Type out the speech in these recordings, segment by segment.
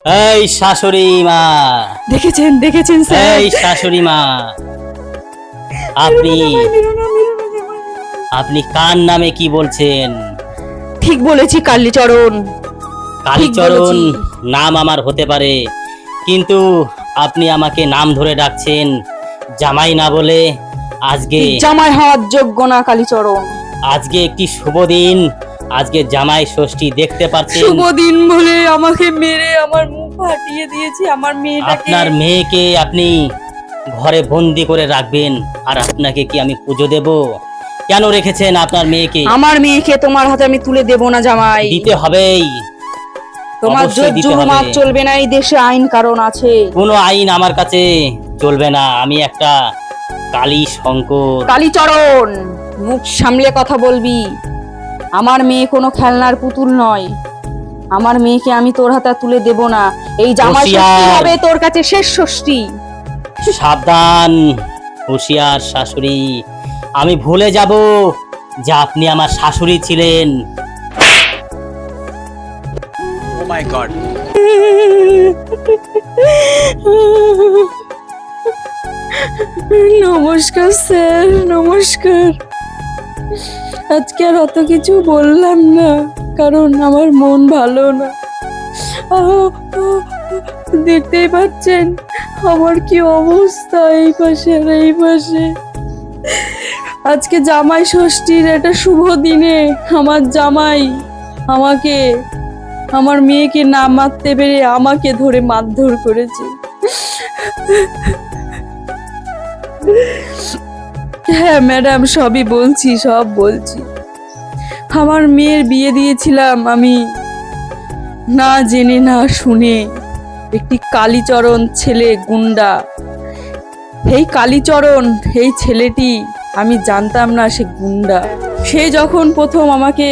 এই শাশুড়ি মা, দেখেছেন দেখেছেন স্যার। এই শাশুড়ি মা, আপনি আপনি কার নামে কি বলছেন? ঠিক বলেছি কালীচরণ। কালীচরণ বলেছি। নাম আমার হতে পারে, কিন্তু আপনি আমাকে নাম ধরে ডাকছেন জামাই না বলে। আজকে জামাই হওয়ার যোগ্য না কালীচরণ। আজকে একটি শুভ দিন, আজকে জামাই ষষ্ঠী, দেখতে পাচ্ছেন শুভ দিন বলে আমাকে মেরে আমার মুখ ফাটিয়ে দিয়েছে। আমার মেয়েটাকে আপনার মেয়েকে আপনি ঘরে বন্দি করে রাখবেন, আর আপনাকে কি আমি পুজো দেব? কেন রেখেছেন আপনার মেয়েকে? আমার মেয়েকে তোমার হাতে আমি তুলে দেব না জামাই। দিতে হবেই, তোমার অবশ্যই দিতে জুলুমাত হবে। চলবে না, এই দেশে আইন কারণ আছে। কোনো আইন আমার কাছে চলবে না, আমি একটা কালী শঙ্কর। কালীচরণ, মুখ সামলে কথা বলবি। আমার মেয়ে কোনো খেলনার পুতুল নয়। আমার মেয়েকে আমি তোর হাতে তুলে দেব না। এই জামাই ষষ্ঠী হুঁশিয়ার। হবে তোর কাছে শেষ ষষ্ঠী। সাবধান, হুঁশিয়ার শাশুড়ি, আমি ভুলে যাব যে আপনি আমার শাশুড়ি ছিলেন। Oh my god. নমস্কার স্যার, নমস্কার। আজকে আর অত কিছু বললাম না, কারণ আমার মন ভালো না। দেখতেই পাচ্ছেন আমার কি অবস্থা, এই পাশে আর এই পাশে। আজকে জামাই ষষ্ঠীর একটা শুভ দিনে আমার জামাই আমাকে, আমার মেয়েকে না মারতে পেরে আমাকে ধরে মারধর করেছে। হ্যাঁ ম্যাডাম, সবই বলছি, সব বলছি। আমার মেয়ের বিয়ে দিয়েছিলাম আমি না জেনে না শুনে একটি কালীচরণ ছেলে গুন্ডা। এই কালীচরণ, এই ছেলেটি, আমি জানতাম না সে গুন্ডা। সে যখন প্রথম আমাকে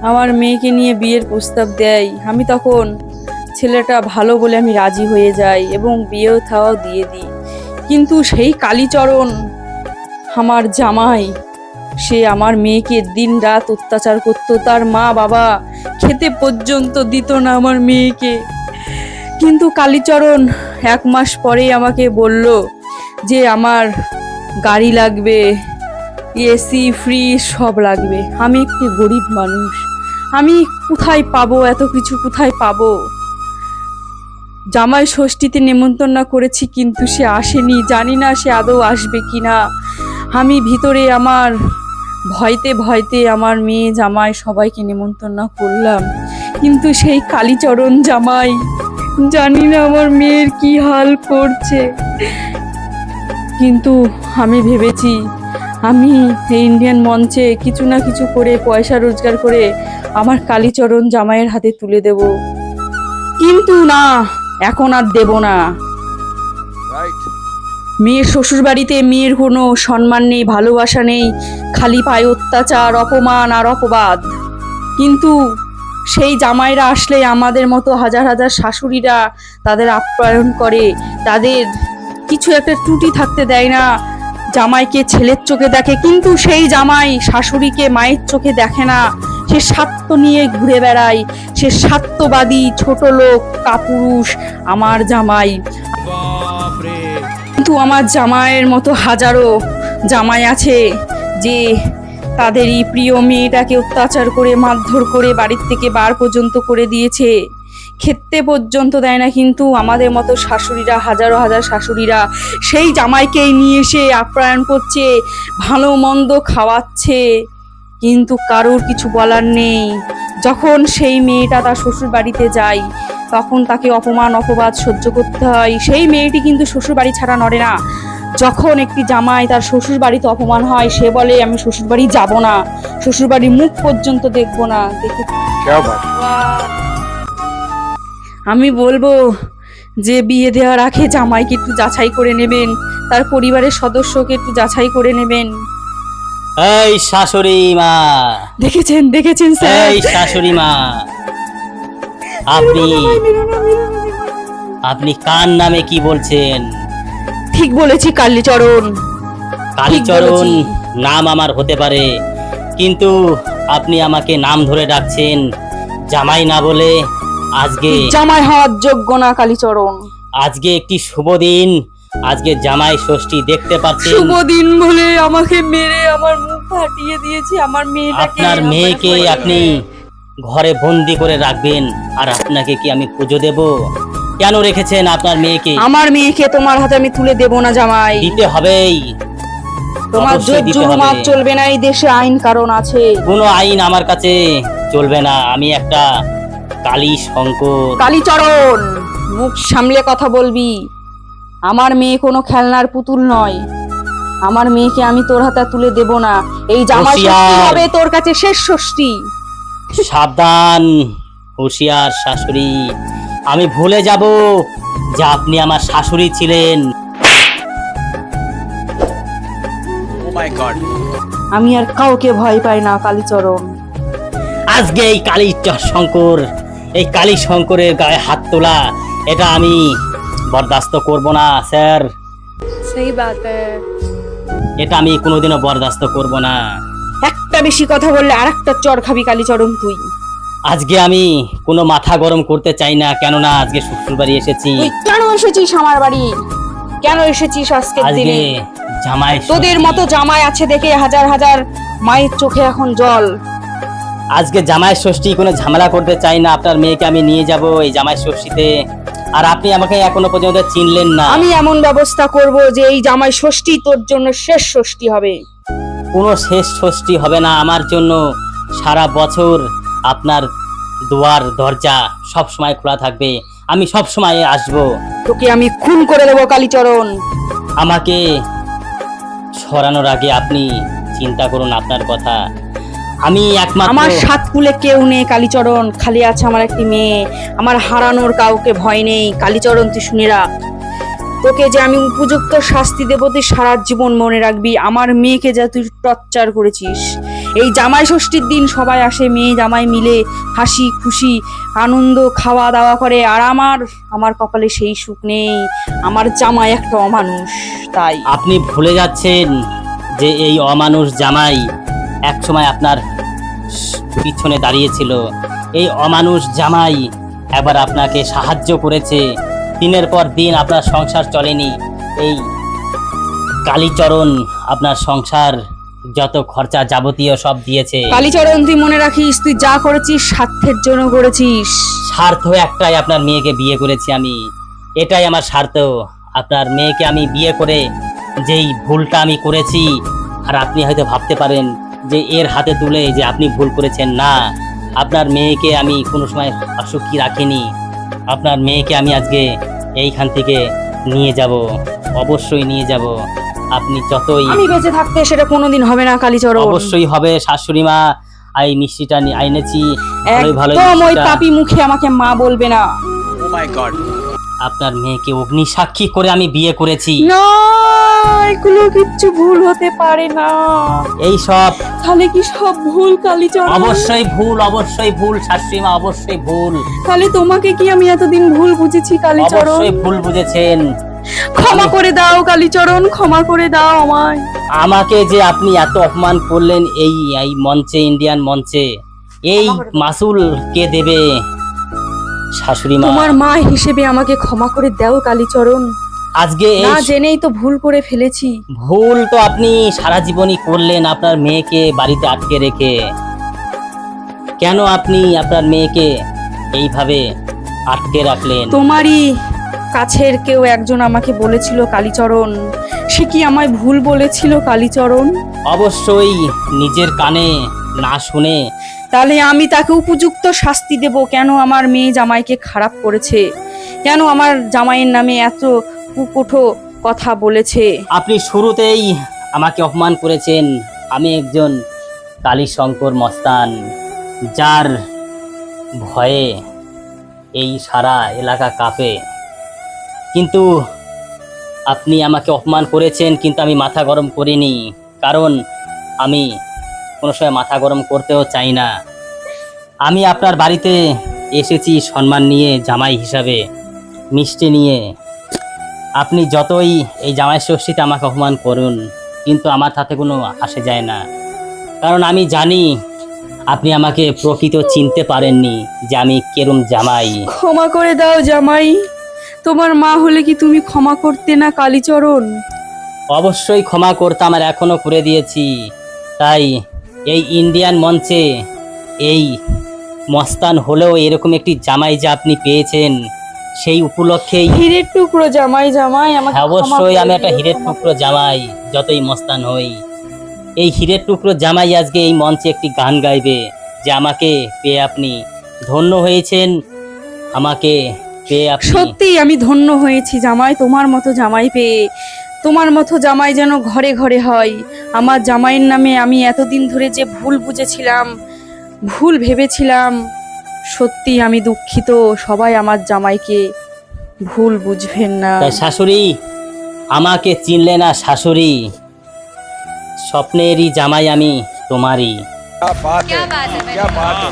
আমার মেয়েকে নিয়ে বিয়ের প্রস্তাব দেয়, আমি তখন ছেলেটা ভালো বলে আমি রাজি হয়ে যাই এবং বিয়েও থাও দিয়ে দিই। কিন্তু সেই কালীচরণ আমার জামাই, সে আমার মেয়েকে দিন রাত অত্যাচার করতো। তার মা বাবা খেতে পর্যন্ত দিত না আমার মেয়েকে। কিন্তু কালীচরণ 1 মাস পরেই আমাকে বলল যে আমার গাড়ি লাগবে, এসি ফ্রি সব লাগবে। আমি একটি গরিব মানুষ, আমি কোথায় পাবো এত কিছু, কোথায় পাবো? জামাই ষষ্ঠীতে নেমন্তন্ন করেছি কিন্তু সে আসেনি, জানি না সে আদৌ আসবে কিনা। আমি ভিতরে আমার ভয়তে ভয়তে আমার মেয়ে জামাই সবাইকে নেমন্তন্ন করলাম, কিন্তু সেই কালীচরণ জামাই জানি না আমার মেয়ের কি হাল করছে। কিন্তু আমি ভেবেছি আমি এই ইন্ডিয়ান মঞ্চে কিছু না কিছু করে পয়সা রোজগার করে আমার কালীচরণ জামাইয়ের হাতে তুলে দেব, কিন্তু না, এখন আর দেব না। Right. মেয়ের শ্বশুর বাড়িতে মেয়ের কোনো সম্মান নেই, ভালোবাসা নেই, খালি পায় অত্যাচার, অপমান আর অপবাদ। কিন্তু সেই জামাইরা আসলে আমাদের মতো হাজার হাজার শাশুড়িরা তাদের আপ্যায়ন করে, তাদের কিছু একটা ত্রুটি থাকতে দেয় না। জামাইকে ছেলের চোখে দেখে, কিন্তু সেই জামাই শাশুড়িকে মায়ের চোখে দেখে না। সে স্বার্থ নিয়ে ঘুরে বেড়ায়, সে স্বার্থবাদী ছোট লোক কাপুরুষ আমার জামাই। কিন্তু আমার জামাইয়ের মতো হাজারো জামাই আছে যে তাদেরই প্রিয় মেয়েটাকে অত্যাচার করে মারধর করে বাড়ির থেকে বার পর্যন্ত করে দিয়েছে, খেতে পর্যন্ত দেয় না। কিন্তু আমাদের মতো শাশুড়িরা, হাজারো হাজার শাশুড়িরা সেই জামাইকেই নিয়ে এসে আপ্যায়ন করছে, ভালো মন্দ খাওয়াচ্ছে, কিন্তু কারোর কিছু বলার নেই। যখন সেই মেয়েটা তার শ্বশুর বাড়িতে যায় তখন তাকে অপমান অপবাদ সহ্য করতে হয়। সেই মেয়েটি কিন্তু শ্বশুর বাড়ি ছাড়া নড়ে না। যখন একটি জামাই তার শ্বশুর বাড়িতে অপমান হয়, সে বলে আমি শ্বশুর বাড়ি যাব না, শ্বশুর বাড়ির মুখ পর্যন্ত দেখবো না। দেখে क्या बात। আমি বলবো যে বিয়ে দেওয়ার আগে জামাইকে একটু যাচাই করে নেবেন, তার পরিবারের সদস্যকে একটু যাচাই করে নেবেন। এই শাশুড়ি মা, দেখেছেন দেখেছেন স্যার। এই শাশুড়ি মা, আপনি আপনি কার নামে কি বলছেন? ঠিক বলেছি কালীচরণ। কালীচরণ বলেছি। নাম আমার হতে পারে, কিন্তু আপনি আমাকে নাম ধরে ডাকছেন জামাই না বলে। আজকে জামাই হওয়ার যোগ্য না কালীচরণ। আজকে একটি শুভ দিন, আজকে জামাই ষষ্ঠী, দেখতে পাচ্ছেন শুভ দিন বলে আমাকে মেরে আমার মুখ ফাটিয়ে দিয়েছে। আমার মেয়েটাকে আপনার মেয়েকে আপনি ঘরে বন্দি করে রাখবেন, আর আপনাকে কি আমি পুজো দেব? কেন রেখেছেন আপনার মেয়েকে? আমার মেয়েকে তোমার হাতে আমি তুলে দেব না জামাই। দিতে হবেই, তোমার অবশ্যই দিতে জোর হবে। চলবে না, এই দেশে আইন কারণ আছে। কোনো আইন আমার কাছে চলবে না, আমি একটা কালী শঙ্কর। কালীচরণ, মুখ সামলে কথা বলবি। আমার মেয়ে কোনো খেলনার পুতুল নয়। আমার মেয়েকে আমি তোর হাতে তুলে দেব না। এই জামাই ষষ্ঠী হুঁশিয়ার। হবে তোর কাছে শেষ ষষ্ঠী। সাবধান, হুঁশিয়ার শাশুড়ি, আমি ভুলে যাব যে আপনি আমার শাশুড়ি ছিলেন। Oh my god. আমি আর কাউকে ভয় পাই না কালীচরণ। আজকে এই কালী শঙ্কর, এই কালী শঙ্করের গায়ে হাত তোলা, এটা আমি বরদাস্ত করব না স্যার। সেই বাত এটা আমি কোনোদিনও বরদাস্ত করব না। একটা বেশি কথা বললে আরেকটা চড় খাবি কালীচরণ তুই। আজকে আমি কোনো মাথা গরম করতে চাই না, কেননা আজকে শ্বশুরবাড়ি এসেছি। তুই কেন এসেছিস আমার বাড়ি? কেন এসেছিস আজকের আজকে দিনে? জামাই তোদের ষষ্ঠী। মতো জামাই আছে দেখে হাজার হাজার মায়ের চোখে এখন জল। আজকে জামাই ষষ্ঠী, কোনো ঝামেলা করতে চাই না। আপনার মেয়েকে আমি নিয়ে যাব এই জামাই ষষ্ঠীতে, আর আপনি আমাকে এখনো পর্যন্ত চিনলেন না। আমি এমন ব্যবস্থা করব যে এই জামাই ষষ্ঠী তোর জন্য শেষ ষষ্ঠী হবে। কোনো শেষ ষষ্ঠী হবে না আমার জন্য। সারা বছর আপনার দুয়ার দরজা সব সময় খোলা থাকবে, আমি সব সময় আসব। তোকে আমি খুন করে দেবো কালীচরণ। আমাকে সরানোর আগে আপনি চিন্তা করুন আপনার কথা। আমি একমাত্র আমার সাত কুলে কেউ নেই কালীচরণ, খালি আছে আমার একটি মেয়ে। আমার হারানোর কাউকে ভয় নেই কালীচরণ, তুই শুনে রাখ। তোকে যে আমি উপযুক্ত শাস্তি দেব তুই সারা জীবন মনে রাখবি। আমার মেয়েকে যা তুই টর্চার করেছিস। এই জামাই ষষ্ঠীর দিন সবাই আসে, মেয়ে জামাই মিলে হাসি খুশি আনন্দ খাওয়া দাওয়া করে, আর আমার কপালে সেই সুখ নেই। আমার জামাই একটা অমানুষ। তাই আপনি ভুলে যাচ্ছেন যে এই অমানুষ জামাই একসময় আপনার পিছনে দাঁড়িয়েছিল। এই অমানুষ জামাই একবার আপনাকে সাহায্য করেছে, দিনের পর দিন আপনার সংসার চলেনি। এই কালীচরণ আপনার সংসার যত খরচা যাবতীয় সব দিয়েছে। কালীচরণ, তুই মনে রাখিস তুই যা করেছিস স্বার্থের জন্য করেছিস। স্বার্থ একটাই, আপনার মেয়েকে বিয়ে করেছি আমি, এটাই আমার স্বার্থ। আপনার মেয়েকে আমি বিয়ে করে যেই ভুলটা আমি করেছি, আর আপনি হয়তো ভাবতে পারেন যে এর হাতে তুলে যে আপনি ভুল করেছেন। না, আপনার মেয়েকে আমি কোনো সময় অসুখী রাখিনি। আপনার মেয়েকে আমি আজকে এইখান থেকে নিয়ে যাব, অবশ্যই নিয়ে যাব। আপনি যতই আমি বেঁচে থাকতে সেটা কোনোদিন হবে না কালীচরণ। অবশ্যই হবে। শাশুড়ি মা, এই মিষ্টিটা এনেছি, ভালোই ভালো একদম ওই মিষ্টিটা। পাপী মুখে আমাকে মা বলবে না। Oh my god. আপনার মেয়েকে অগ্নি সাক্ষী করে আমি বিয়ে করেছি। না, এগুলো কিচ্ছু ভুল হতে পারে না। এই সব তাহলে কি সব ভুল কালীচরণ? অবশ্যই ভুল, অবশ্যই ভুল শাশুড়ি মা, অবশ্যই ভুল। তাহলে তোমাকে কি আমি এতদিন ভুল বুঝেছি কালীচরণ? অবশ্যই ভুল বুঝেছেন। ক্ষমা করে দাও কালীচরণ, ক্ষমা করে দাও আমায়। আমাকে যে আপনি এত অপমান করলেন এই এই মঞ্চে, ইন্ডিয়ান মঞ্চে, এই মাসুল কে দেবে? শাশুড়ি মা, তোমার মা হিসেবে আমাকে ক্ষমা করে দাও কালীচরণ। আজকে এই না জেনেই তো ভুল করে ফেলেছি। ভুল তো আপনি সারা জীবনই করলেন আপনার মেয়েকে বাড়িতে আটকে রেখে। কেন আপনি আপনার মেয়েকে এইভাবে আটকে রাখলেন? তোমারই কাছের কেউ একজন আমাকে বলেছিল কালীচরণ। সে কি আমায় ভুল বলেছিল কালীচরণ? অবশ্যই নিজের কানে না শুনে তাহলে আমি তাকে উপযুক্ত শাস্তি দেব। কেন আমার মেয়ে জামাইকে খারাপ করেছে? কেন আমার জামাইয়ের নামে এত কুকুঠো কথা বলেছে? আপনি শুরুতেই আমাকে অপমান করেছেন। আমি একজন কালী শঙ্কর মস্তান, যার ভয়ে এই সারা এলাকা কাঁপে। কিন্তু আপনি আমাকে অপমান করেছেন, কিন্তু আমি মাথা গরম করিনি, কারণ আমি কোনো সময় মাথা গরম করতেও চাই না। আমি আপনার বাড়িতে এসেছি সম্মান নিয়ে, জামাই হিসাবে মিষ্টি নিয়ে। আপনি যতই এই জামাই ষষ্ঠীতে আমাকে অপমান করুন, কিন্তু আমার তাতে কোনো আসে যায় না, কারণ আমি জানি আপনি আমাকে প্রকৃত চিনতে পারেননি যে আমি কেরম জামাই। ক্ষমা করে দাও জামাই, তোমার মা হলে কি তুমি ক্ষমা করতে না কালীচরণ? অবশ্যই ক্ষমা করতাম, আর এখনো করে দিয়েছি। তাই এই ইন্ডিয়ান মঞ্চে এই মস্তান হলেও এরকম একটি জামাই যে আপনি পেয়েছেন, সেই উপলক্ষেই হীরের টুকরো জামাই, জামাই আমাকে হ্যাঁ, ক্ষমা অবশ্যই করে আমি একটা দিও, হীরের ক্ষমা টুকরো করে জামাই, যতই মস্তান হই। এই হীরের টুকরো জামাই আজকে এই মঞ্চে একটি গান গাইবে, যে আমাকে পেয়ে আপনি ধন্য হয়েছেন। আমাকে পেয়ে আপনি সত্যি আমি ধন্য হয়েছি জামাই, তোমার মতো জামাই পেয়ে। তোমার মতো জামাই যেন ঘরে ঘরে হয়। আমার জামাইয়ের নামে আমি এতদিন ধরে যে ভুল বুঝেছিলাম, ভুল ভেবেছিলাম, সত্যি আমি দুঃখিত। সবাই আমার জামাইকে ভুল বুঝবেন না। তাই শাশুড়ি, আমাকে চিনলে না শাশুড়ি, স্বপ্নেরই জামাই আমি তোমারই। क्या बात है, क्या बात है।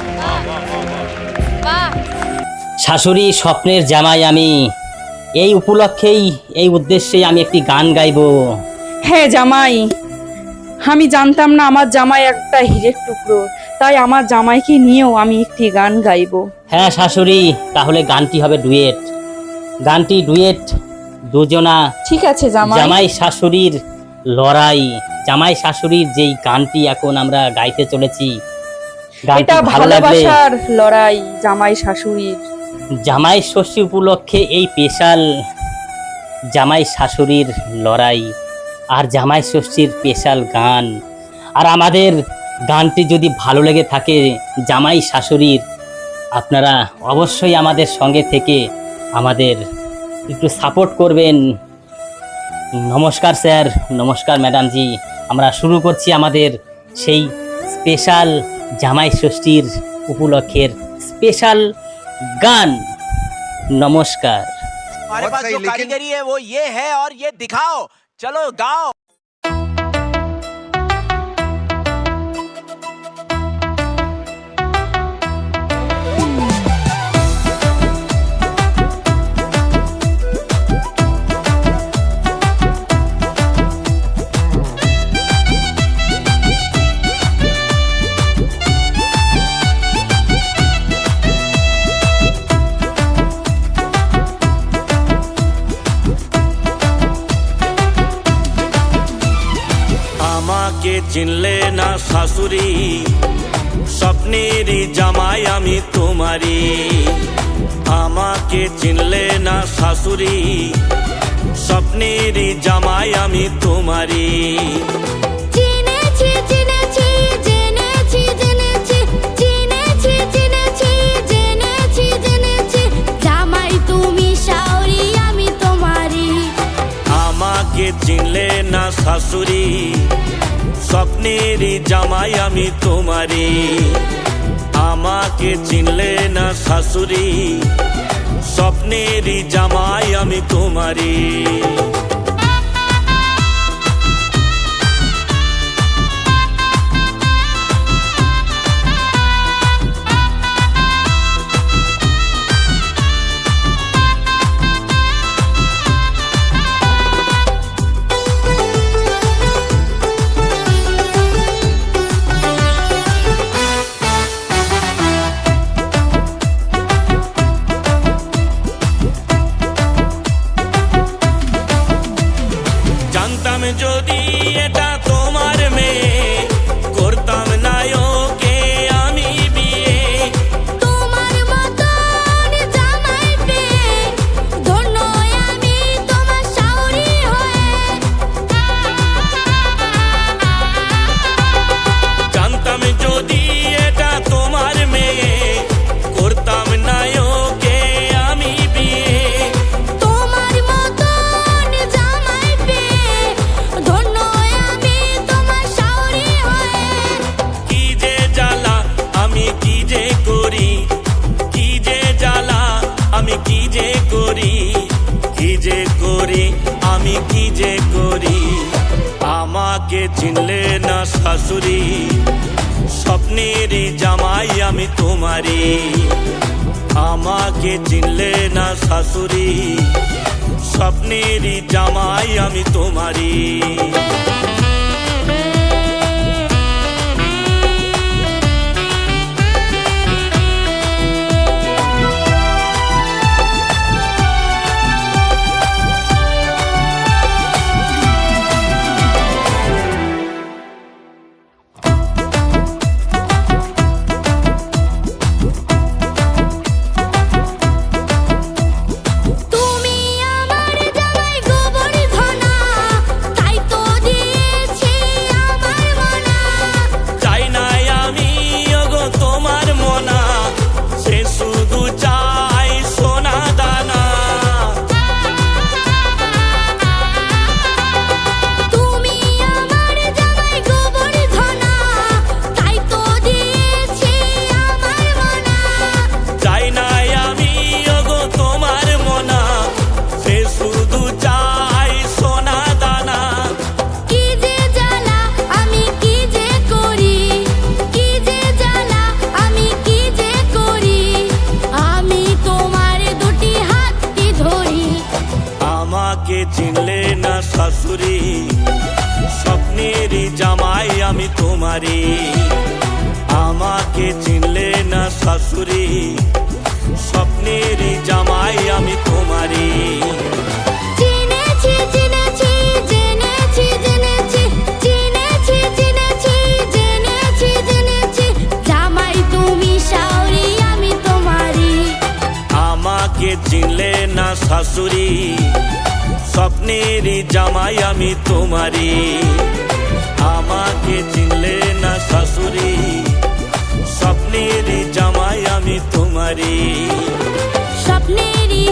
শাশুড়ি, স্বপ্নের জামাই আমি। এই উপলক্ষেই, এই উদ্দেশ্যেই আমি একটি গান গাইবো। হ্যাঁ জামাই, আমি জানতাম না আমার জামাই একটা হীরের টুকরো, তাই আমার জামাইকে নিয়েও আমি একটি গান গাইবো। হ্যাঁ শাশুড়ি, তাহলে গানটি হবে ডুয়েট। গানটি ডুয়েট, দুজনা ঠিক আছে জামাই। জামাই শাশুড়ির লড়াই। জামাই শাশুড়ির যেই গানটি এখন আমরা গাইতে চলেছি, গানটি এটা ভালো লাগলে ভালোবাসার লড়াই জামাই শাশুড়ির। জামাই ষষ্ঠী উপলক্ষে এই স্পেশাল জামাই শাশুড়ির লড়াই আর জামাই ষষ্ঠীর স্পেশাল গান। আর আমাদের গানটি যদি ভালো লেগে থাকে জামাই শাশুড়ির, আপনারা অবশ্যই আমাদের সঙ্গে থেকে আমাদের একটু সাপোর্ট করবেন। নমস্কার স্যার, নমস্কার ম্যাডাম জি। আমরা শুরু করছি আমাদের সেই স্পেশাল জামাই ষষ্ঠীর উপলক্ষের স্পেশাল গান। নমস্কার। हमारे पास जो कारीगरी है वो ये है और ये दिखाओ, चलो गाओ। আমাকে চিনলে না শাশুড়ি, স্বপ্নেরই জামাই আমি তোমারই। আমাকে চিনলে না শাশুড়ি, স্বপ্নেরই জামাই আমি তোমারই। চিনেছি চিনেছি জেনেছি জেনেছি চিনেছি চিনেছি জেনেছি জেনেছি জামাই তুমি শাওরি আমি তোমারই। আমাকে চিনলে না শাশুড়ি, স্বপ্নেরই জামাই আমি তোমারই। আমাকে চিনলে না শাশুড়ি, স্বপ্নেরই জামাই আমি তোমারই। জানতাম যদি এটা তোমার মেয়ে, করতাম না ওকে আমি বিয়ে। তোমার মতন জামাই পেয়ে ধন্য আমি তোমার শাওরি হয়ে। জানতাম যদি এটা তোমার মেয়ে, করতাম না ওকে আমি বিয়ে। তোমার মতন জামাই পেয়ে ধন্য আমি তোমার শাওরি হয়ে। কি যে জ্বালা আমি কি যে করি, কি যে জ্বালা আমি কি যে করি, কি যে করি আমি কি যে করি। আমাকে চিনলে না শাশুড়ি, স্বপ্নেরই জামাই আমি তোমারই। আমাকে চিনলে না শাশুড়ি, স্বপ্নেরই জামাই আমি তোমারই। আমাকে চিনলে না শাশুড়ি, স্বপ্নেরই জামাই আমি তোমারই। আমাকে চিনলে না শাশুড়ি, স্বপ্নেরই জামাই আমি তোমারই। চিনেছি চিনেছি জেনেছি জেনেছি চিনেছি চিনেছি জেনেছি জেনেছি জামাই তুমি শাওরি আমি তোমারই। আমাকে চিনলে না শাশুড়ি, স্বপ্নেরই জামাই আমি তোমারই। আমাকে চিনলে না শাশুড়ি, স্বপ্নেরই জামাই আমি তোমারই। স্বপ্নেরই